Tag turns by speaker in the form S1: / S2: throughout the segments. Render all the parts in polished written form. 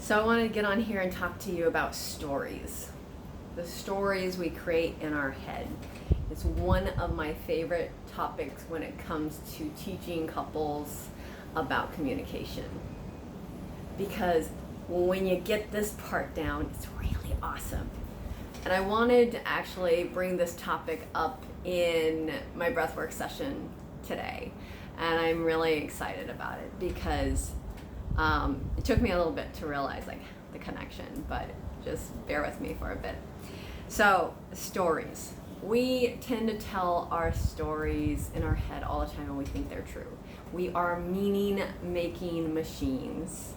S1: So I wanted to get on here and talk to you about stories. The stories we create in our head. It's one of my favorite topics when it comes to teaching couples about communication. Because when you get this part down, it's really awesome. And I wanted to actually bring this topic up in my breathwork session today. And I'm really excited about it because it took me a little bit to realize the connection, but just bear with me for a bit. So, stories. We tend to tell our stories in our head all the time and we think they're true. We are meaning-making machines.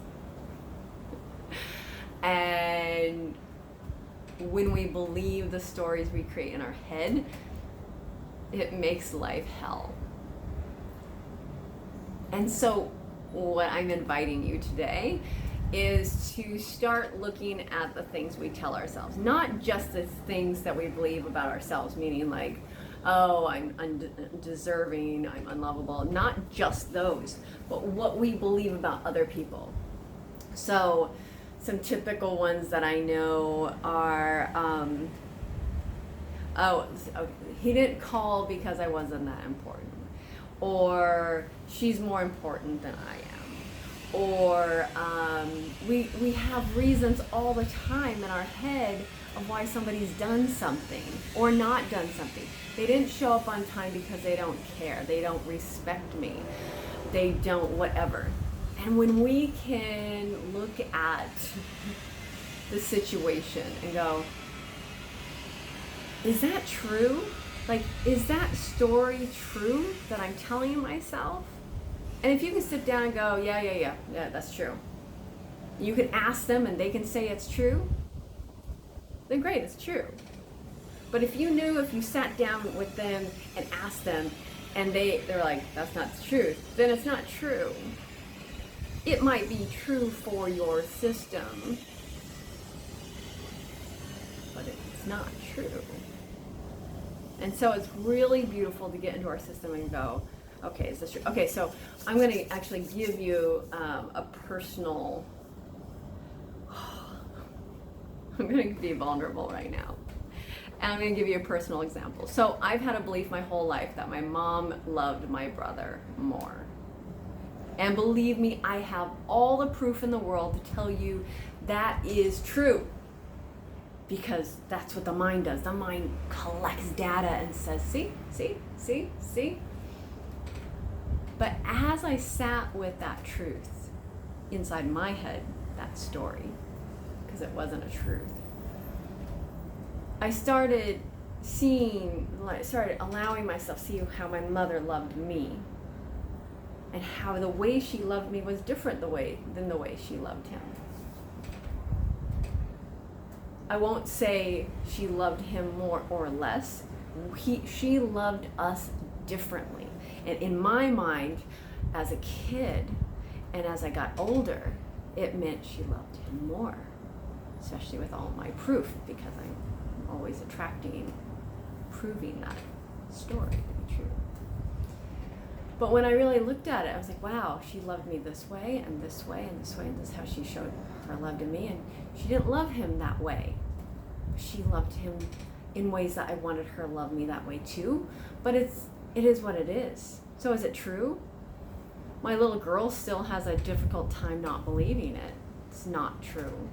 S1: And when we believe the stories we create in our head, it makes life hell. And so what I'm inviting you today is to start looking at the things we tell ourselves, not just the things that we believe about ourselves, meaning like, oh, I'm undeserving, I'm unlovable, not just those, but what we believe about other people. So some typical ones that I know are, he didn't call because I wasn't that important, or she's more important than I am. Or we have reasons all the time in our head of why somebody's done something or not done something. They didn't show up on time because they don't care. They don't respect me. They don't whatever. And when we can look at the situation and go, is that true? Like, is that story true that I'm telling myself? And if you can sit down and go, yeah, that's true. You can ask them and they can say it's true, then great, it's true. But if you sat down with them and asked them and they're like, that's not the truth, then it's not true. It might be true for your system, but it's not true. And so it's really beautiful to get into our system and go, okay, is this true? Okay, so I'm going to actually give you a personal, I'm going to be vulnerable right now. And I'm going to give you a personal example. So I've had a belief my whole life that my mom loved my brother more. And believe me, I have all the proof in the world to tell you that is true. Because that's what the mind does. The mind collects data and says, see. But as I sat with that truth inside my head, that story, because it wasn't a truth, I started allowing myself to see how my mother loved me and how the way she loved me was different than the way she loved him. I won't say she loved him more or less. She loved us differently. And in my mind, as a kid and as I got older, it meant she loved him more, especially with all my proof, because I'm always proving that story to be true. But when I really looked at it, I was like, wow, she loved me this way and this way and this way, and this is how she showed her love to me. And she didn't love him that way. She loved him in ways that I wanted her to love me that way too. But it is what it is. So is it true? My little girl still has a difficult time not believing it. It's not true.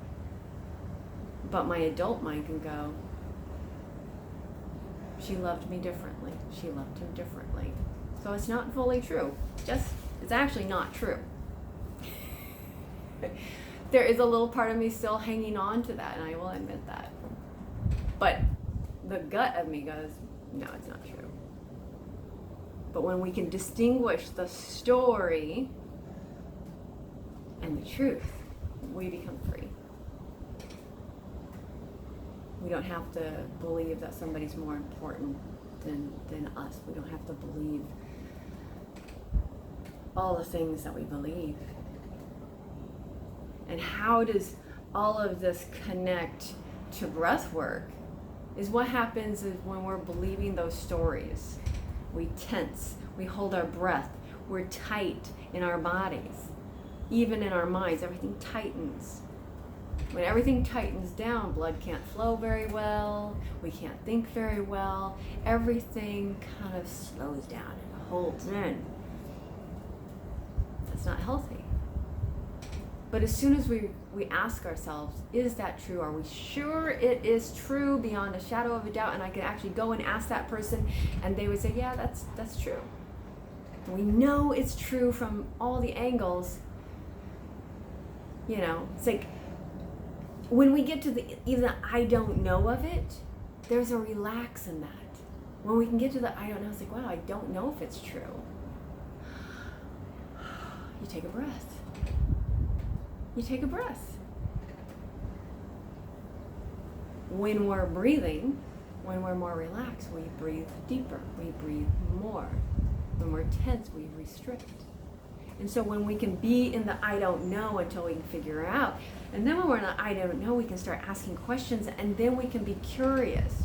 S1: But my adult mind can go, she loved me differently. She loved him differently. So it's not fully true. It's actually not true. There is a little part of me still hanging on to that, and I will admit that. But the gut of me goes, no, it's not true. But when we can distinguish the story and the truth, we become free. We don't have to believe that somebody's more important than us. We don't have to believe all the things that we believe. And how does all of this connect to breath work is what happens is when we're believing those stories. We tense, we hold our breath, we're tight in our bodies. Even in our minds, everything tightens. When everything tightens down, blood can't flow very well, we can't think very well, everything kind of slows down and holds in. That's not healthy. But as soon as we ask ourselves, is that true? Are we sure it is true beyond a shadow of a doubt? And I could actually go and ask that person and they would say, yeah, that's true. We know it's true from all the angles. You know, it's like, when we get to the even the I don't know of it, there's a relax in that. When we can get to the I don't know, it's like, wow, I don't know if it's true. You take a breath. You take a breath. When we're breathing, when we're more relaxed, we breathe deeper, we breathe more. When we're tense, we restrict. And so when we can be in the I don't know until we can figure it out, and then when we're in the I don't know, we can start asking questions, and then we can be curious.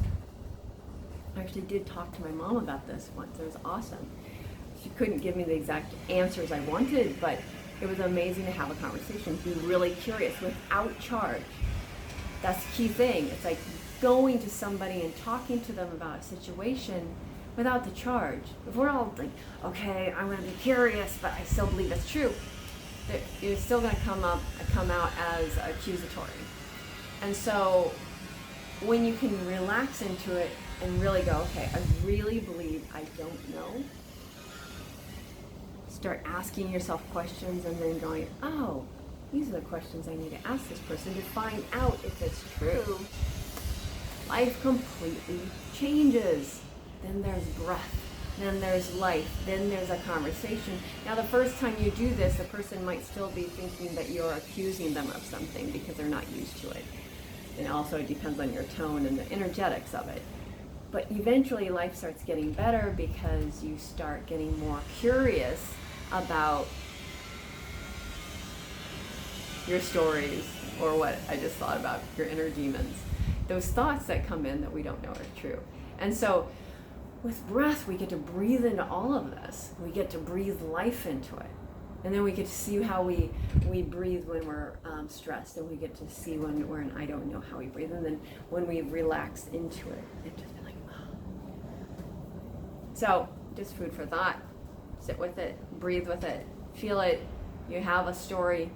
S1: I actually did talk to my mom about this once. It was awesome. She couldn't give me the exact answers I wanted, but it was amazing to have a conversation, be really curious without charge. That's the key thing. It's like going to somebody and talking to them about a situation without the charge. If we're all like, okay, I'm going to be curious, but I still believe it's true, you're still going to come out as accusatory. And so when you can relax into it and really go, okay, I really believe I don't know, start asking yourself questions and then going, oh, these are the questions I need to ask this person to find out if it's true. Life completely changes. Then there's breath, then there's life, then there's a conversation. Now the first time you do this, the person might still be thinking that you're accusing them of something because they're not used to it. And also it depends on your tone and the energetics of it. But eventually life starts getting better because you start getting more curious about your stories, or what I just thought about, your inner demons. Those thoughts that come in that we don't know are true. And so with breath, we get to breathe into all of this. We get to breathe life into it. And then we get to see how we breathe when we're stressed, and we get to see when we're in I don't know how we breathe. And then when we relax into it, it just be like, oh. So just food for thought. Sit with it, breathe with it, feel it. You have a story.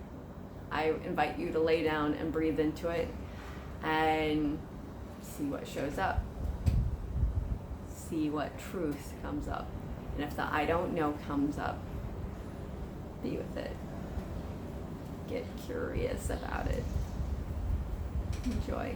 S1: I invite you to lay down and breathe into it and see what shows up. See what truth comes up. And if the I don't know comes up, be with it. Get curious about it. Enjoy.